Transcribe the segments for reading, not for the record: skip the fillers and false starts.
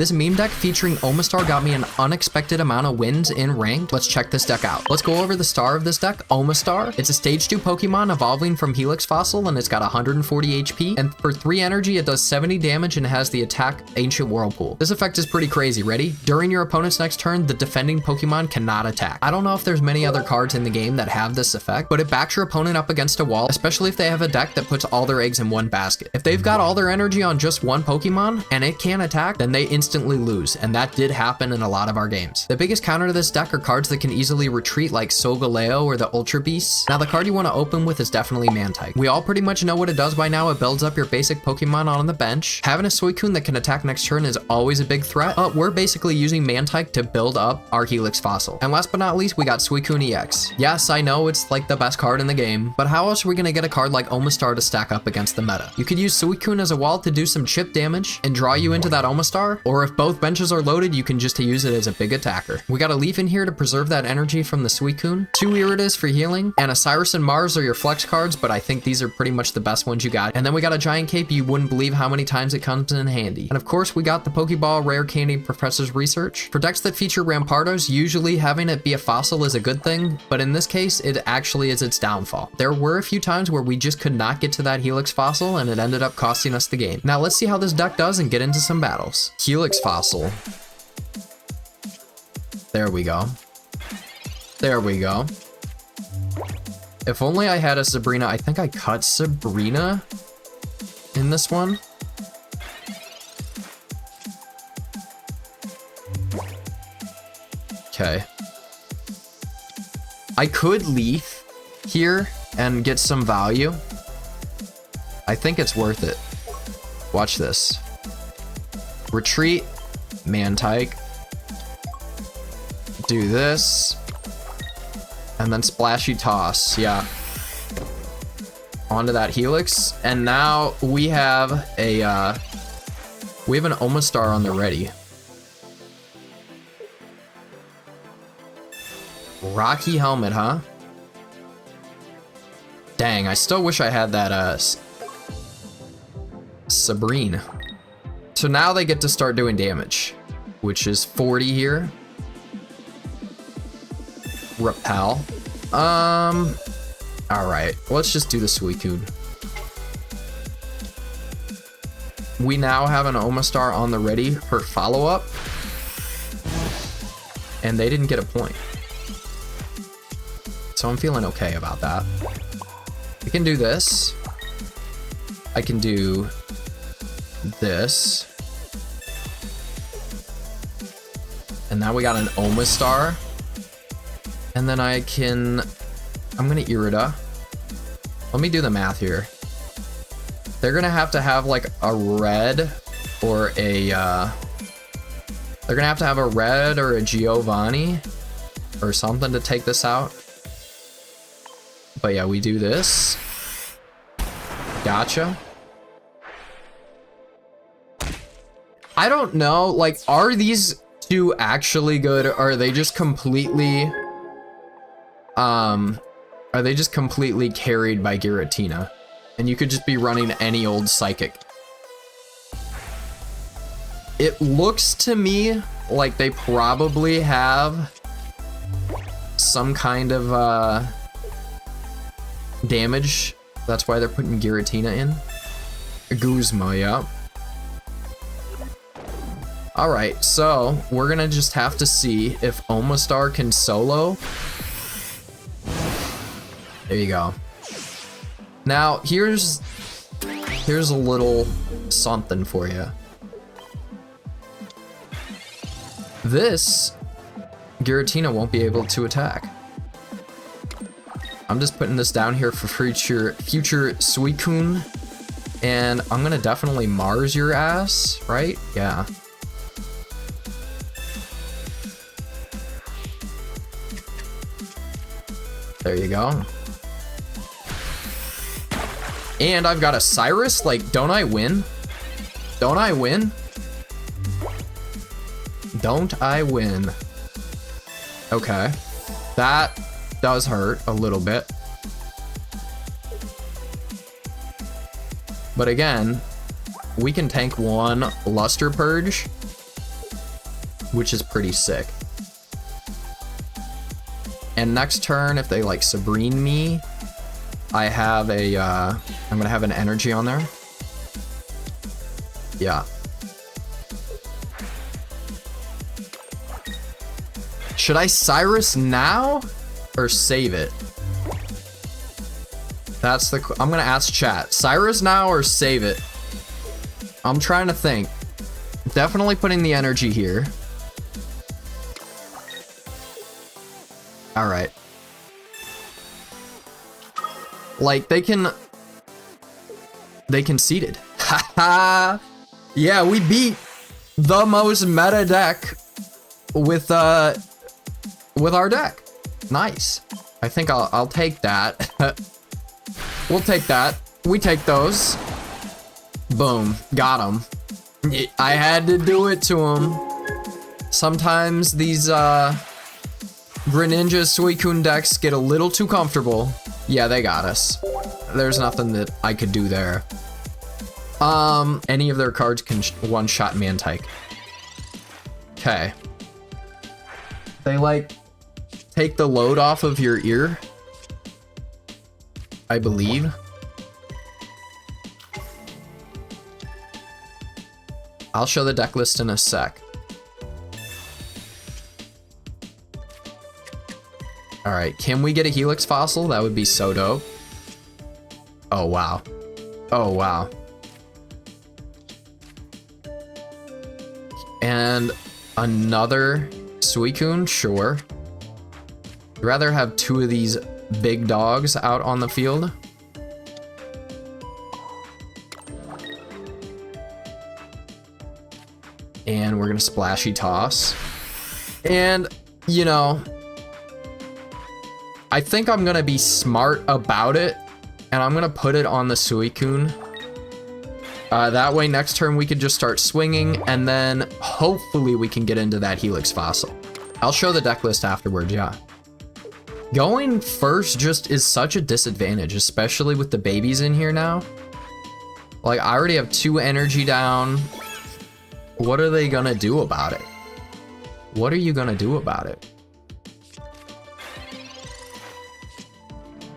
This meme deck featuring Omastar got me an unexpected amount of wins in ranked. Let's check this deck out. Let's go over the star of this deck, Omastar. It's a stage 2 Pokemon evolving from Helix Fossil, and it's got 140 HP. And for 3 energy, it does 70 damage and has the attack Ancient Whirlpool. This effect is pretty crazy. Ready? During your opponent's next turn, the defending Pokemon cannot attack. I don't know if there's many other cards in the game that have this effect, but it backs your opponent up against a wall, especially if they have a deck that puts all their eggs in one basket. If they've got all their energy on just one Pokemon and it can't attack, then they instantly lose, and that did happen in a lot of our games. The biggest counter to this deck are cards that can easily retreat, like Solgaleo or the Ultra Beasts. Now the card you want to open with is definitely Mantyke. We all pretty much know what it does by now. It builds up your basic Pokemon on the bench. Having a Suicune that can attack next turn is always a big threat. We're basically using Mantyke to build up our Helix Fossil. And last but not least, we got Suicune EX. Yes, I know it's like the best card in the game, but how else are we gonna get a card like Omastar to stack up against the meta? You could use Suicune as a wall to do some chip damage and draw you into that Omastar, or if both benches are loaded, you can just use it as a big attacker. We got a Leaf in here to preserve that energy from the Suicune, 2 Iridas for healing, and a Cyrus and Mars are your flex cards, but I think these are pretty much the best ones you got. And then we got a Giant Cape. You wouldn't believe how many times it comes in handy. And of course, we got the Pokeball Rare Candy Professor's Research. For decks that feature Rampardos, usually having it be a fossil is a good thing, but in this case, it actually is its downfall. There were a few times where we just could not get to that Helix Fossil, and it ended up costing us the game. Now let's see how this deck does and get into some battles. Helix Fossil. There we go. There we go. If only I had a Sabrina. I think I cut Sabrina in this one. Okay. I could Leaf here and get some value. I think it's worth it. Watch this. Retreat, Mantyke. Do this. And then Splashy Toss, yeah. Onto that Helix. And now we have an Omastar on the ready. Rocky Helmet, huh? Dang, I still wish I had that Sabrine. So now they get to start doing damage, which is 40 here. Repel. Alright, let's just do the Suicune. We now have an Omastar on the ready for follow-up. And they didn't get a point. So I'm feeling okay about that. I can do this. I can do this. And now we got an Omastar. And then I'm gonna Irida. Let me do the math here. They're gonna have to have like a red or a, they're gonna have to have a red or a Giovanni or something to take this out. But yeah, we do this. Gotcha. I don't know, like, are these two actually good? Or are they just completely, carried by Giratina? And you could just be running any old Psychic. It looks to me like they probably have some kind of, damage. That's why they're putting Giratina in. Guzma, yeah. Alright, so we're gonna just have to see if Omastar can solo. There you go. Now, here's a little something for you. This Giratina won't be able to attack. I'm just putting this down here for future Suicune, and I'm gonna definitely Mars your ass, right? Yeah. There you go. And I've got a Cyrus. Like, don't I win? Don't I win? Don't I win? Okay. That does hurt a little bit. But again, we can tank one Luster Purge which is pretty sick. And next turn, if they like Sabrine me, I have a, I'm gonna have an energy on there. Yeah. Should I Cyrus now or save it? That's the, I'm gonna ask chat. Cyrus now or save it? I'm trying to think. Definitely putting the energy here. All right. Like they conceded. Haha. Yeah, we beat the most meta deck with our deck. Nice. I think I'll take that. We'll take that. We take those. Boom. Got him. I had to do it to him. Sometimes these Greninja Suicune decks get a little too comfortable. Yeah, they got us. There's nothing that I could do there. Any of their cards can one-shot Mantyke. Okay. They like take the load off of your ear, I believe. I'll show the deck list in a sec. All right, can we get a Helix Fossil? That would be so dope. Oh, wow. Oh, wow. And another Suicune, sure. I'd rather have two of these big dogs out on the field. And we're gonna Splashy Toss. And, you know, I think I'm gonna be smart about it, and I'm gonna put it on the Suicune. That way next turn we could just start swinging, and then hopefully we can get into that Helix Fossil. I'll show the deck list afterwards, yeah. Going first just is such a disadvantage, especially with the babies in here now. Like, I already have 2 energy down. What are they gonna do about it? What are you gonna do about it?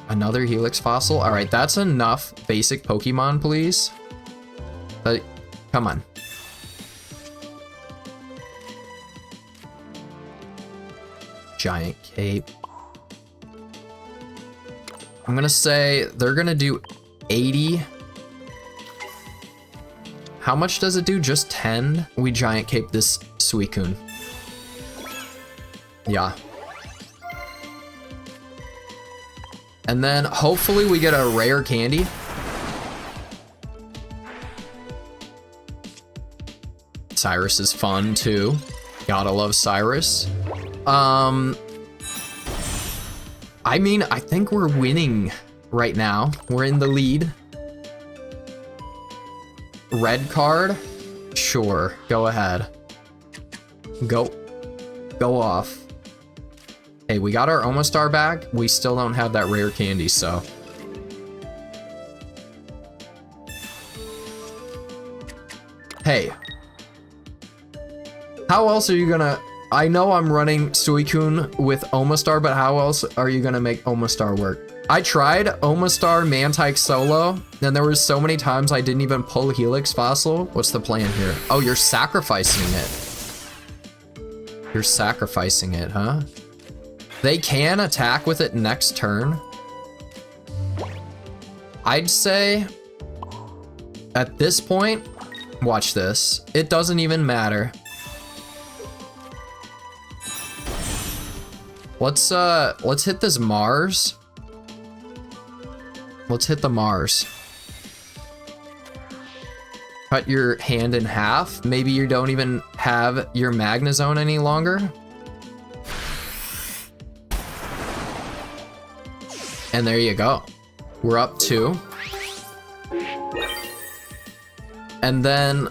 Another Helix Fossil? All right, that's enough basic Pokemon, please. Come on. Giant Cape. I'm gonna say they're gonna do 80. How much does it do? Just 10? We Giant Cape this Suicune. Yeah. And then hopefully we get a rare candy. Cyrus is fun too. Gotta love Cyrus. I mean, I think we're winning right now. We're in the lead. Red card? Sure, go ahead. Go off. Hey, we got our Omastar back. We still don't have that rare candy, so. Hey. How else are you gonna... I know I'm running Suicune with Omastar, but how else are you gonna make Omastar work? I tried Omastar Mantyke solo, and there was so many times I didn't even pull Helix Fossil. What's the plan here? Oh, you're sacrificing it. You're sacrificing it, huh? They can attack with it next turn. I'd say at this point, watch this. It doesn't even matter. Let's hit this Mars. Let's hit the Mars. Cut your hand in half. Maybe you don't even have your Magnezone any longer. And there you go. We're up 2. And then,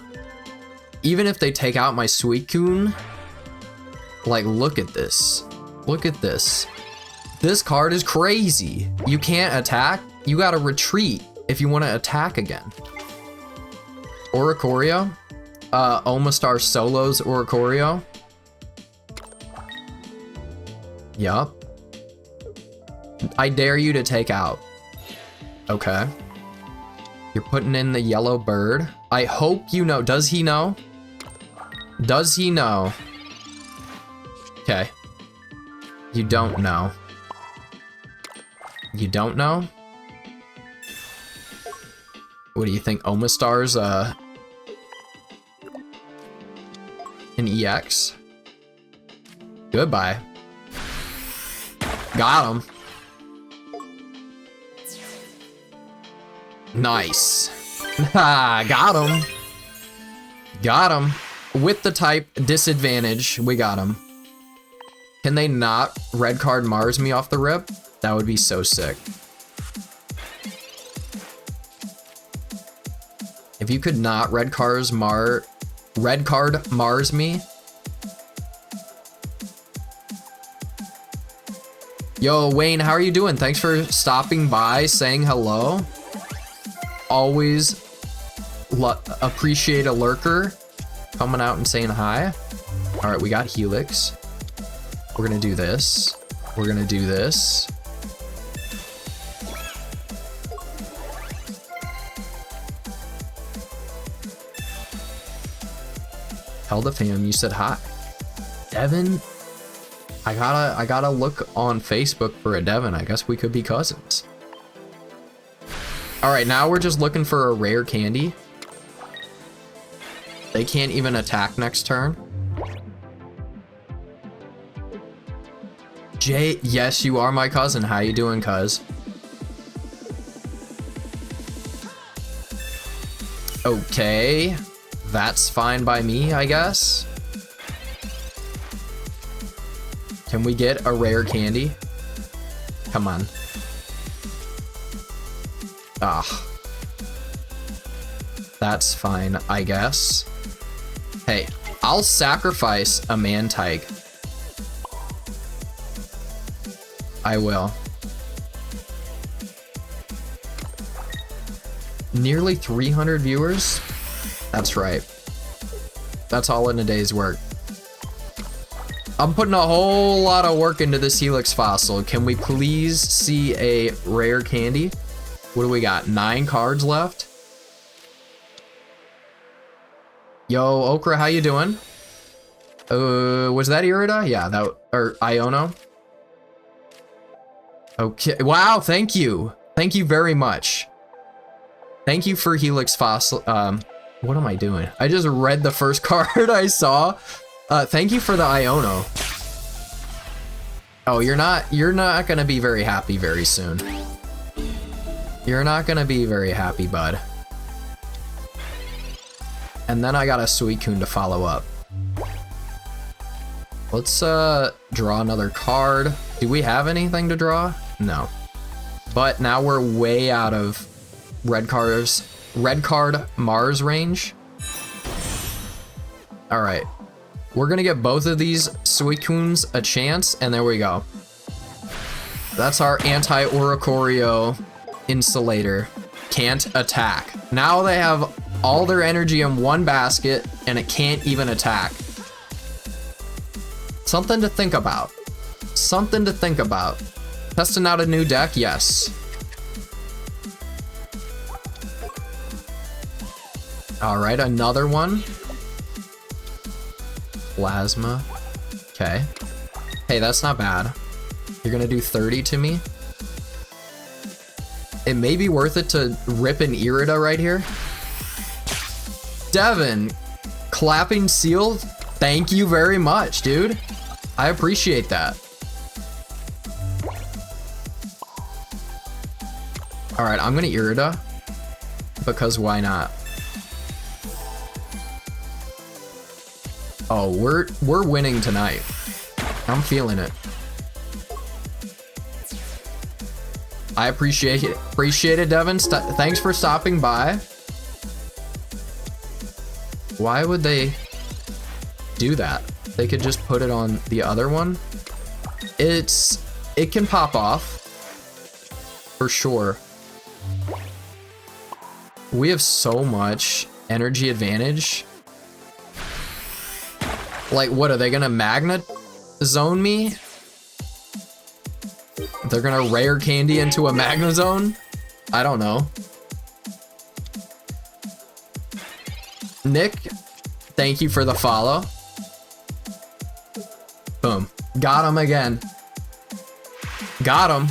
even if they take out my Suicune, like, look at this. Look at this. This card is crazy. You can't attack. You gotta retreat if you want to attack again. Oricorio. Omastar solos Oricorio. Yup. I dare you to take out. Okay. You're putting in the yellow bird. I hope you know. Does he know? Does he know? Okay. You don't know. You don't know? What do you think? Omastar's an EX? Goodbye. Got him. Nice. Got him. Got him. With the type disadvantage, we got him. Can they not red card Mars me off the rip? That would be so sick. If you could not red card Mars me. Yo, Wayne, how are you doing? Thanks for stopping by, saying hello. Always appreciate a lurker coming out and saying hi. All right, we got Helix. We're gonna do this. We're gonna do this. Tell the fam you said hi. Devin, I gotta look on Facebook for a Devin. I guess we could be cousins. All right, now we're just looking for a rare candy. They can't even attack next turn. Jay, yes, you are my cousin. How you doing, cuz? Okay, that's fine by me, I guess. Can we get a rare candy? Come on. Ah. That's fine, I guess. Hey, I'll sacrifice a Mantyke. I will. Nearly 300 viewers? That's right. That's all in a day's work. I'm putting a whole lot of work into this Helix fossil. Can we please see a rare candy? What do we got? 9 cards left? Yo, Okra, how you doing? Was that Irida? Yeah, that, or Iono? Okay, wow, thank you. Thank you very much. Thank you for Helix Fossil. What am I doing? I just read the first card I saw. Thank you for the Iono. Oh, you're not gonna be very happy very soon. You're not gonna be very happy, bud. And then I got a Suicune to follow up. Let's draw another card. Do we have anything to draw? No. But now we're way out of red card Mars range. All right. We're gonna get both of these Suicunes a chance, and there we go. That's our anti-Oricorio Insulator. Can't attack. Now they have all their energy in one basket, and it can't even attack. Something to think about. Something to think about. Testing out a new deck? Yes. All right, another one. Plasma. Okay. Hey, that's not bad. You're gonna do 30 to me? It may be worth it to rip an Irida right here. Devin, clapping seal, thank you very much, dude. I appreciate that. All right, I'm gonna Irida, because why not? Oh, we're winning tonight. I'm feeling it. I appreciate it. Appreciate it, Devin. Thanks for stopping by. Why would they do that? They could just put it on the other one. It can pop off for sure. We have so much energy advantage. Like, what are they gonna magnet zone me? They're gonna rare candy into a Magnezone? I don't know. Nick, thank you for the follow. Boom. Got him again. Got him.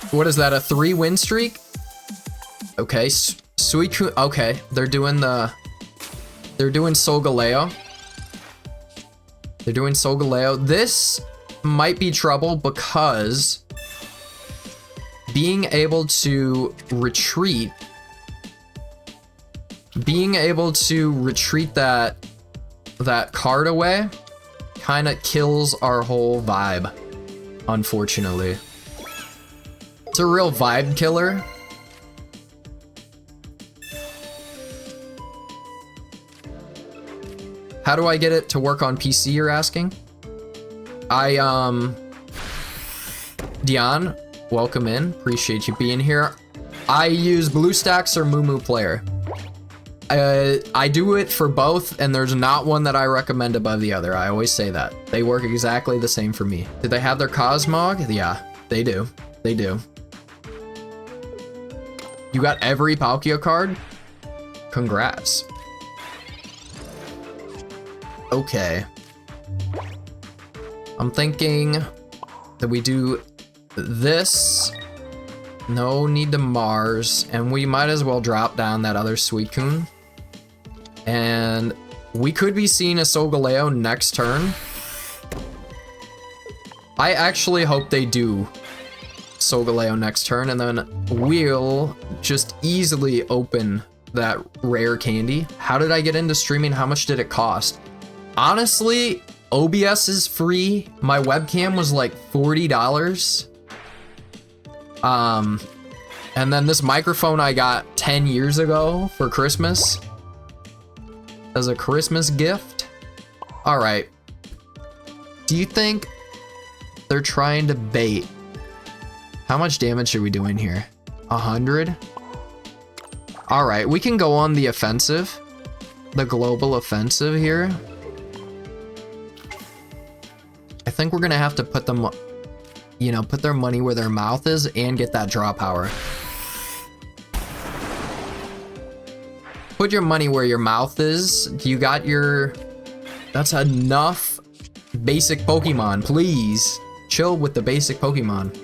What is that, a 3-win streak? Okay, Suicune. Okay, they're doing Solgaleo. They're doing Solgaleo. This might be trouble because being able to retreat that card away kind of kills our whole vibe, unfortunately. It's a real vibe killer. How do I get it to work on PC, you're asking? Dion, welcome in. Appreciate you being here. I use BlueStacks or Moo Player. I do it for both, and there's not one that I recommend above the other. I always say that. They work exactly the same for me. Do they have their Cosmog? Yeah, they do. They do. You got every Palkia card? Congrats. Okay. I'm thinking that we do this. No need to Mars, and we might as well drop down that other Suicune. And we could be seeing a Solgaleo next turn. I actually hope they do Solgaleo next turn, and then we'll just easily open that rare candy. How did I get into streaming? How much did it cost? Honestly, OBS is free. My webcam was like $40. And then this microphone I got 10 years ago for Christmas as a Christmas gift. All right. Do you think they're trying to bait? How much damage are we doing here? 100? All right, we can go on the offensive, the global offensive here. I think we're gonna have to put them, you know, put their money where their mouth is and get that draw power. Put your money where your mouth is. You got your... That's enough basic Pokemon. Please chill with the basic Pokemon.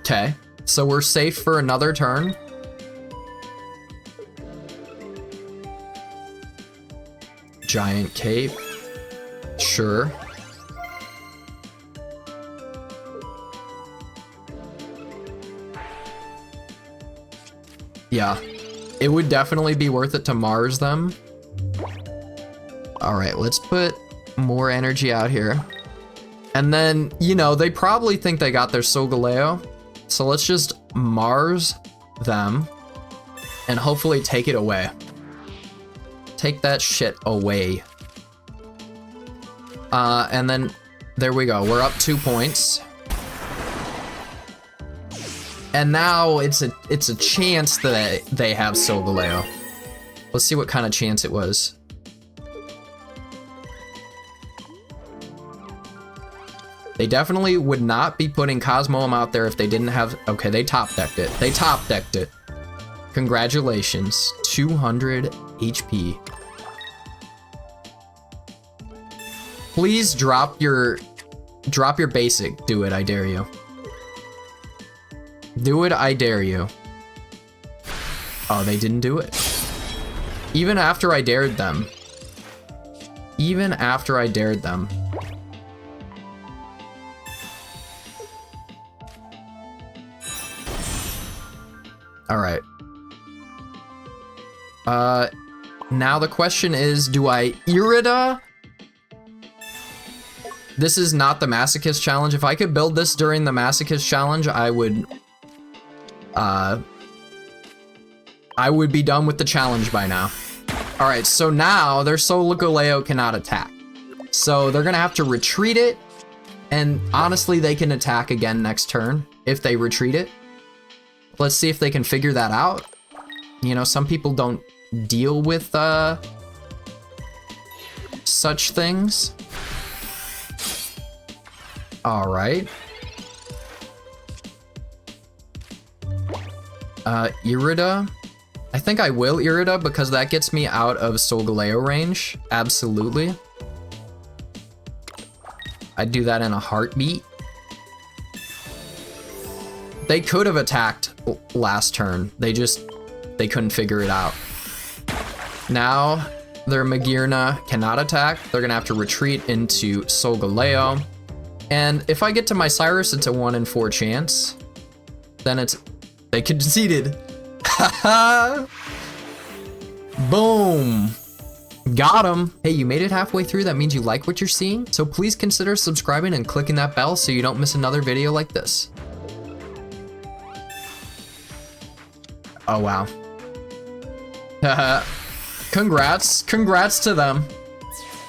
Okay, so we're safe for another turn. Giant cape. Sure. Yeah, it would definitely be worth it to Mars them. All right, let's put more energy out here. And then, you know, they probably think they got their Solgaleo. So let's just Mars them and hopefully take it away. Take that shit away. And then there we go. We're up 2 points. And now it's a chance that they have Solgaleo. Let's see what kind of chance it was. They definitely would not be putting Cosmoem out there if they didn't have... Okay, they top decked it. They top decked it. Congratulations. 200 HP. Please drop your basic. Do it, I dare you. Do it, I dare you. Oh, they didn't do it. Even after I dared them. Even after I dared them. All right. Now the question is, do I Irida? This is not the Masochist challenge. If I could build this during the Masochist challenge, I would be done with the challenge by now. All right, so now their Solgaleo cannot attack. So they're gonna have to retreat it, and honestly, they can attack again next turn if they retreat it. Let's see if they can figure that out. You know, some people don't deal with such things. All right. Irida. I think I will Irida because that gets me out of Solgaleo range. Absolutely. I'd do that in a heartbeat. They could have attacked last turn. They couldn't figure it out. Now, their Magearna cannot attack. They're gonna have to retreat into Solgaleo. And if I get to my Cyrus, it's a 1 in 4 chance. Then they conceded. Haha! Boom! Got him! Hey, you made it halfway through. That means you like what you're seeing. So please consider subscribing and clicking that bell so you don't miss another video like this. Oh, wow. Congrats. Congrats to them.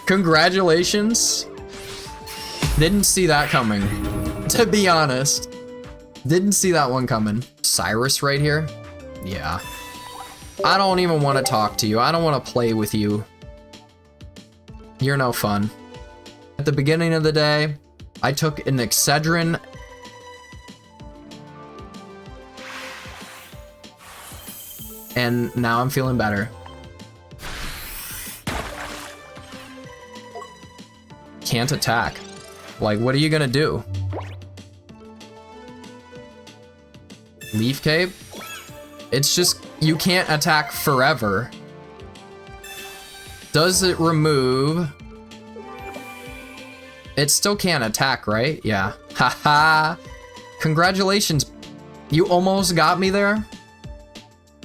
Congratulations. Didn't see that coming, to be honest. Didn't see that one coming. Cyrus right here? Yeah. I don't even want to talk to you. I don't want to play with you. You're no fun. At the beginning of the day, I took an Excedrin. And now I'm feeling better. Can't attack. Like, what are you gonna do? Leaf Cape? It's just, you can't attack forever. Does it remove? It still can't attack, right? Yeah. Haha. Congratulations. You almost got me there.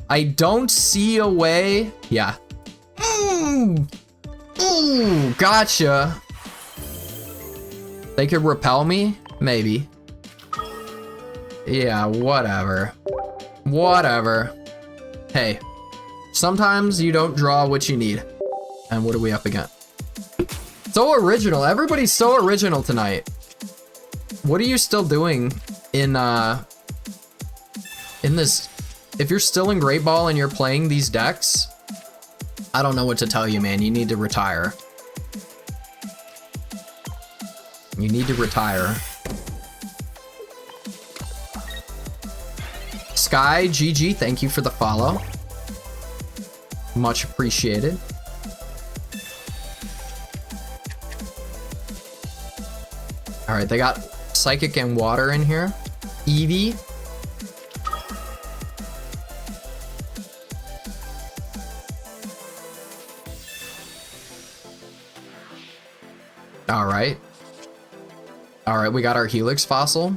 I don't see a way. Yeah. Ooh, gotcha. They could repel me? Maybe. Yeah, whatever. Whatever. Hey, sometimes you don't draw what you need. And what are we up against? So original. Everybody's so original tonight. What are you still doing in this? If you're still in Great Ball and you're playing these decks, I don't know what to tell you, man. You need to retire. You need to retire. Sky GG, thank you for the follow. Much appreciated. All right, they got Psychic and Water in here. Eevee. All right. All right, we got our Helix Fossil.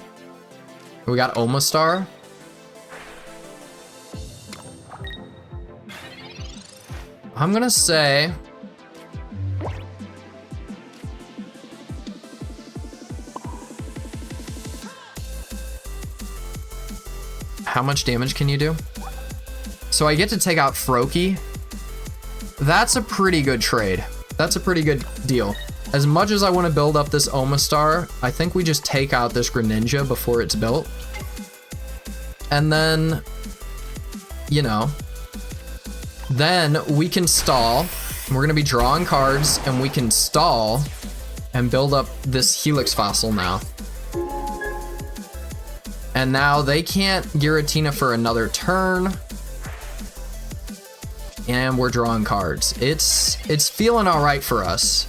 We got Omastar. I'm gonna say how much damage can you do? So I get to take out Froakie. That's a pretty good trade. That's a pretty good deal. As much as I want to build up this Omastar, I think we just take out this Greninja before it's built. And then, you know, then we can stall. We're going to be drawing cards, and we can stall and build up this Helix Fossil now. And now they can't Giratina for another turn. And we're drawing cards. It's feeling all right for us.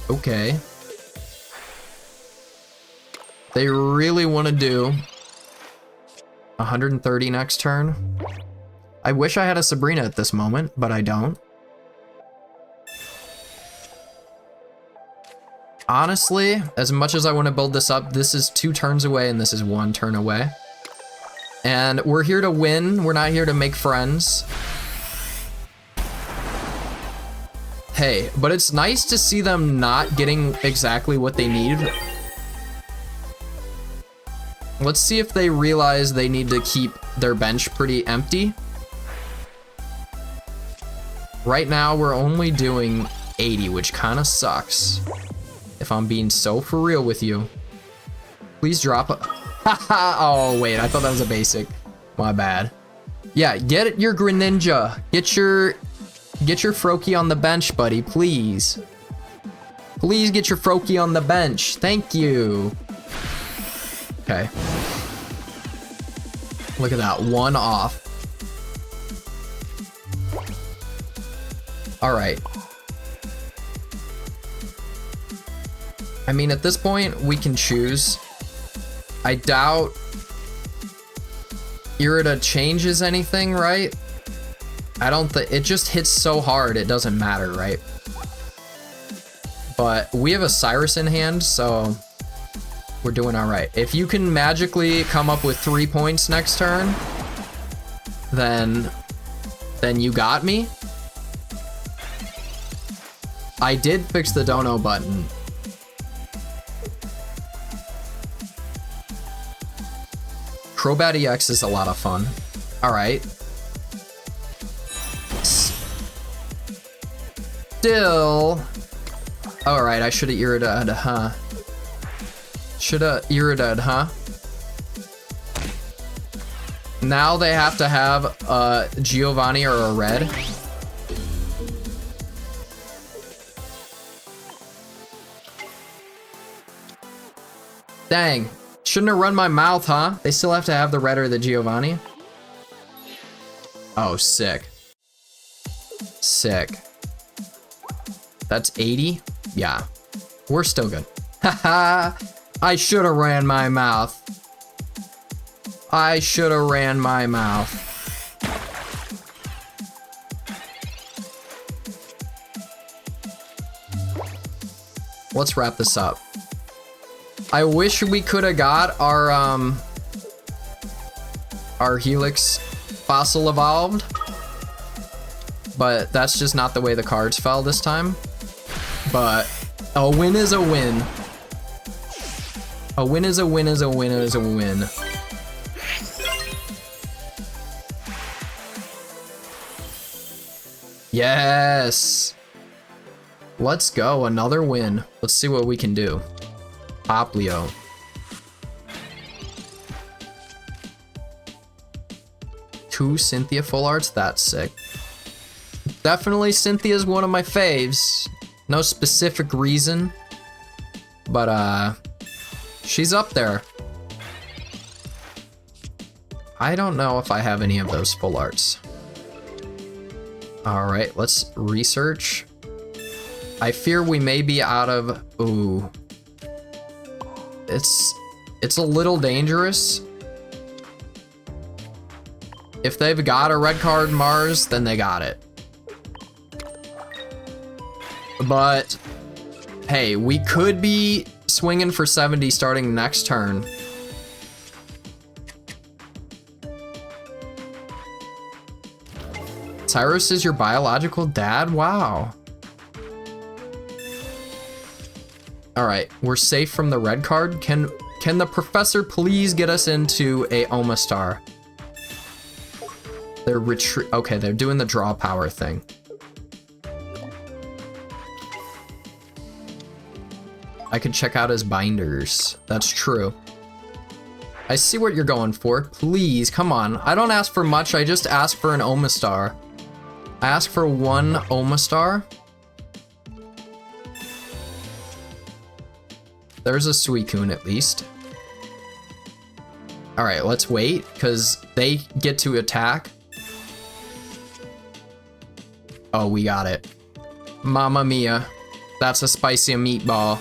Okay. They really want to do 130 next turn. I wish I had a Sabrina at this moment, but I don't. Honestly, as much as I want to build this up, this is 2 turns away and this is 1 turn away. And we're here to win. We're not here to make friends. Hey, but it's nice to see them not getting exactly what they need. Let's see if they realize they need to keep their bench pretty empty. Right now, we're only doing 80, which kind of sucks. If I'm being so for real with you. Please drop a... Oh, wait, I thought that was a basic. My bad. Yeah, get your Greninja. Get your Froakie on the bench, buddy, please. Please get your Froakie on the bench. Thank you. Okay. Look at that. 1 off. All right. I mean, at this point, we can choose. I doubt Irida changes anything, right? I don't think it just hits so hard it doesn't matter, right? But we have a Cyrus in hand, so we're doing all right. If you can magically come up with 3 points next turn, then you got me. I did fix the dono button. Crobat EX is a lot of fun. All right. Still. All right, I should have Irida'd, huh? Should have Irida'd, huh? Now they have to have a Giovanni or a red. Dang. Shouldn't have run my mouth, huh? They still have to have the red or the Giovanni. Oh, sick. Sick. That's 80? Yeah. We're still good. Haha. I should have ran my mouth. I should have ran my mouth. Let's wrap this up. I wish we could have got our Helix fossil evolved, but that's just not the way the cards fell this time. But a win is a win. A win is a win is a win is a win. Yes. Let's go, another win. Let's see what we can do. Poplio. Two Cynthia full arts, that's sick. Definitely Cynthia's one of my faves. No specific reason, but she's up there. I don't know if I have any of those full arts. All right, let's research. I fear we may be out of, ooh. It's a little dangerous. If they've got a red card Mars, then they got it. But hey, we could be swinging for 70 starting next turn. Cyrus is your biological dad? Wow. All right, we're safe from the red card. Can the professor please get us into a Omastar? They're okay, they're doing the draw power thing. I could check out his binders. That's true. I see what you're going for. Please, come on. I don't ask for much, I just ask for an Omastar. I ask for one Omastar. There's a Suicune at least. All right, let's wait because they get to attack. Oh, we got it. Mamma mia. That's a spicy meatball.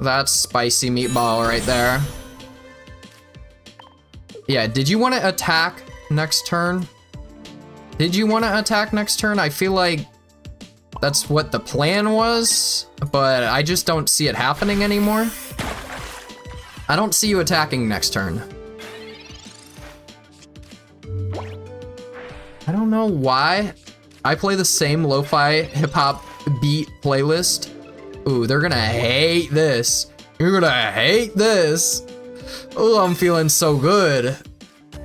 That's spicy meatball right there. Yeah, did you want to attack next turn? Did you want to attack next turn? I feel like that's what the plan was, but I just don't see it happening anymore. I don't see you attacking next turn. I don't know why. I play the same lo-fi hip-hop beat playlist. Ooh, they're gonna hate this. You're gonna hate this. Oh, I'm feeling so good.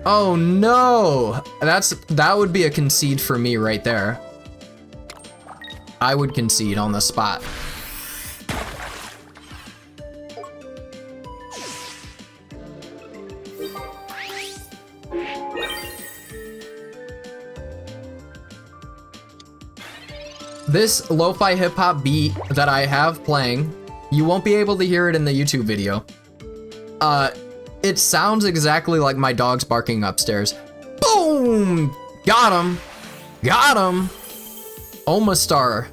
Oh no, that would be a concede for me right there. I would concede on the spot. This lo-fi hip-hop beat that I have playing, you won't be able to hear it in the YouTube video. It sounds exactly like my dog's barking upstairs. Boom! Got him! Got him! Omastar.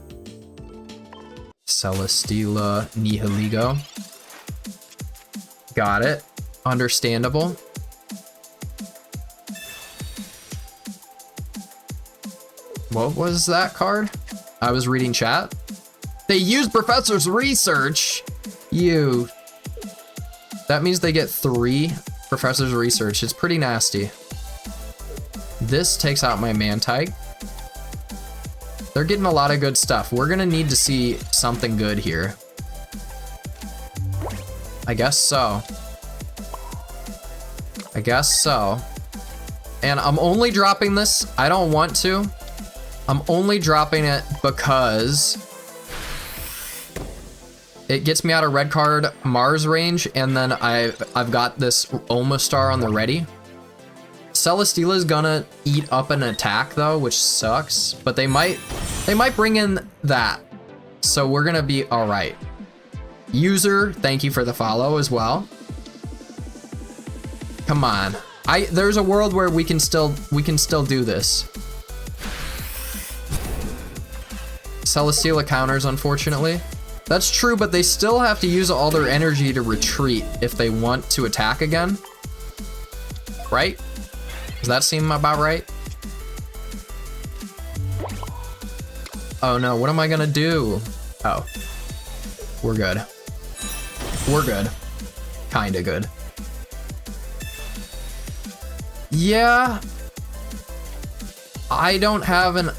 Celesteela Nihiligo. Got it. Understandable. What was that card? I was reading chat. They used Professor's research. You. That means they get 3 Professor's research. It's pretty nasty. This takes out my Mantyke. They're getting a lot of good stuff. We're gonna need to see something good here. I guess so. I guess so. And I'm only dropping this. I don't want to. I'm only dropping it because it gets me out of red card Mars range, and then I've got this Omastar on the ready. Celesteela is gonna eat up an attack though, which sucks, but they might bring in that. So we're gonna be all right. User, thank you for the follow as well. Come on. There's a world where we can still do this. Celesteela counters, unfortunately. That's true, but they still have to use all their energy to retreat if they want to attack again. Right? Does that seem about right? Oh no, what am I gonna do? Oh. We're good. We're good. Kinda good. Yeah. I don't have an...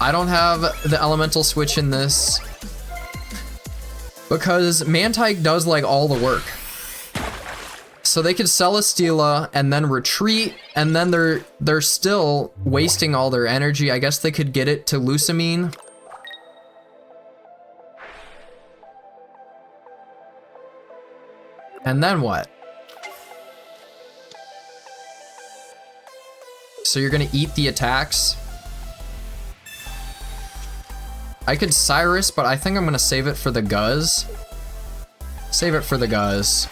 I don't have the elemental switch in this because Mantyke does like all the work. So they could Celesteela and then retreat, and then they're still wasting all their energy. I guess they could get it to Lusamine. And then what? So you're gonna eat the attacks? I could Cyrus, but I think I'm gonna save it for the Guzz. Save it for the Guzz.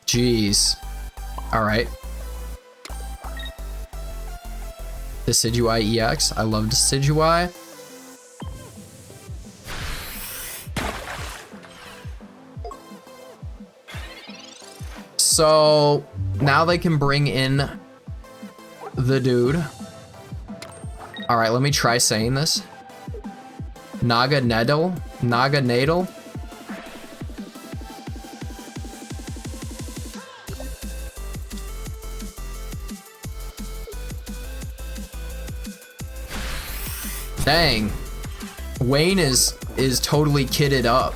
Jeez. Alright. Decidueye EX. I love Decidueye. So now they can bring in the dude. All right, let me try saying this. Naga Needle. Naga Needle. Dang. Wayne is totally kitted up.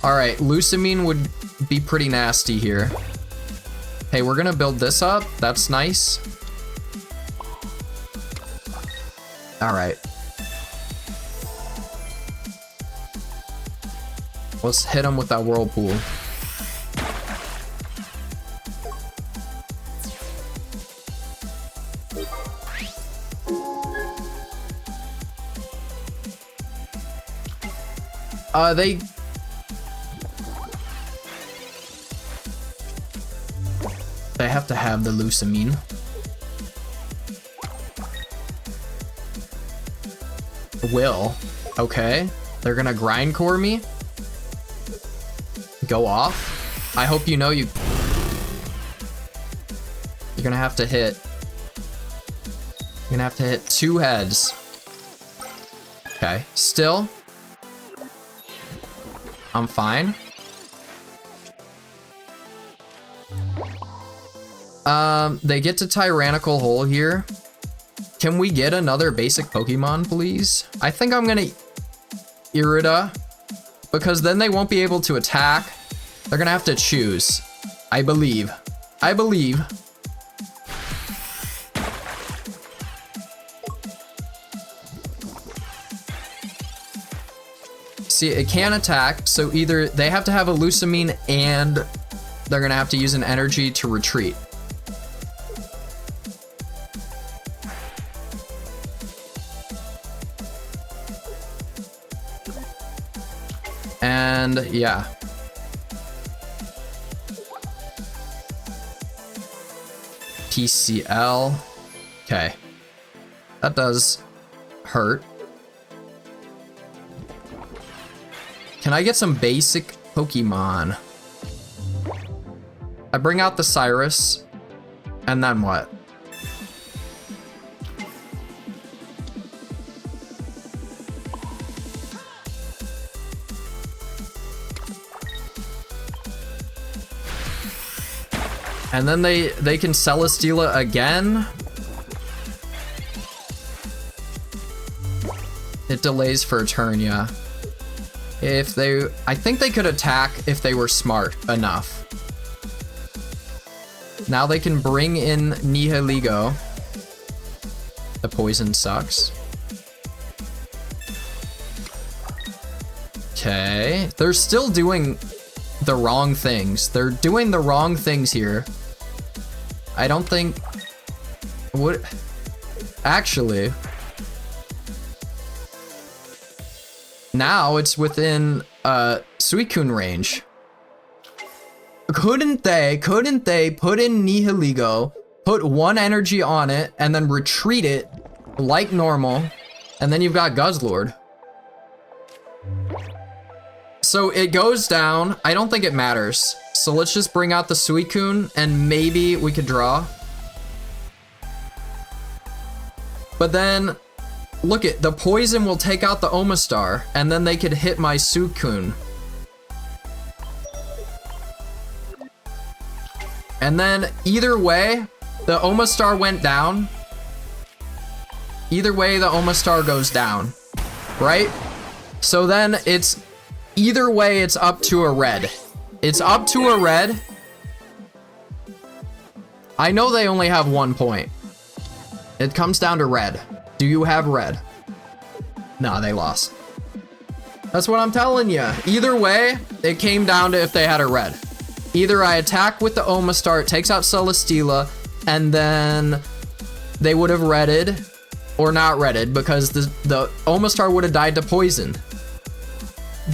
All right, Lusamine would be pretty nasty here. Hey, we're gonna build this up. That's nice. All right. Let's hit him with that whirlpool. They have to have the Lusamine. Will. Okay. They're gonna grindcore me. Go off. I hope you know you're gonna have to hit. You're gonna have to hit 2 heads. Okay. Still. I'm fine. They get to Tyrannical Hole here. Can we get another basic Pokemon, please? I think I'm gonna Irida, because then they won't be able to attack. They're gonna have to choose. I believe. I believe. See, it can attack, so either they have to have a Lusamine and they're gonna have to use an energy to retreat. And yeah. PCL. Okay. That does hurt. Can I get some basic Pokemon? I bring out the Cyrus, and then what? And then they can Celesteela again. It delays for a turn, yeah. If they, I think they could attack if they were smart enough. Now they can bring in Nihilego. The poison sucks. Okay, they're still doing the wrong things. They're doing the wrong things here. I don't think, what, actually, now it's within Suicune range. Couldn't they put in Nihilego, put one energy on it, and then retreat it like normal, and then you've got Guzzlord. So it goes down. I don't think it matters. So let's just bring out the Suicune, and maybe we could draw. But then, look it, the poison will take out the Omastar, and then they could hit my Suicune. And then, either way, the Omastar went down. Either way, the Omastar goes down, right? So then it's, either way, it's up to a red. It's up to a red. I know they only have 1 point. It comes down to red. Do you have red? Nah, they lost. That's what I'm telling you. Either way, it came down to if they had a red. Either I attack with the Omastar, it takes out Celesteela, and then they would have redded, or not redded, because the Omastar would have died to poison.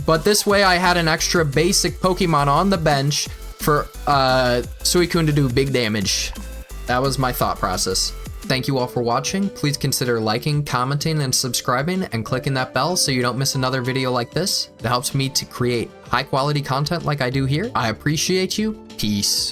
But this way I had an extra basic Pokemon on the bench for Suicune to do big damage. That was my thought process. Thank you all for watching. Please consider liking, commenting, and subscribing, and clicking that bell so you don't miss another video like this. It helps me to create high quality content like I do here. I appreciate you. Peace.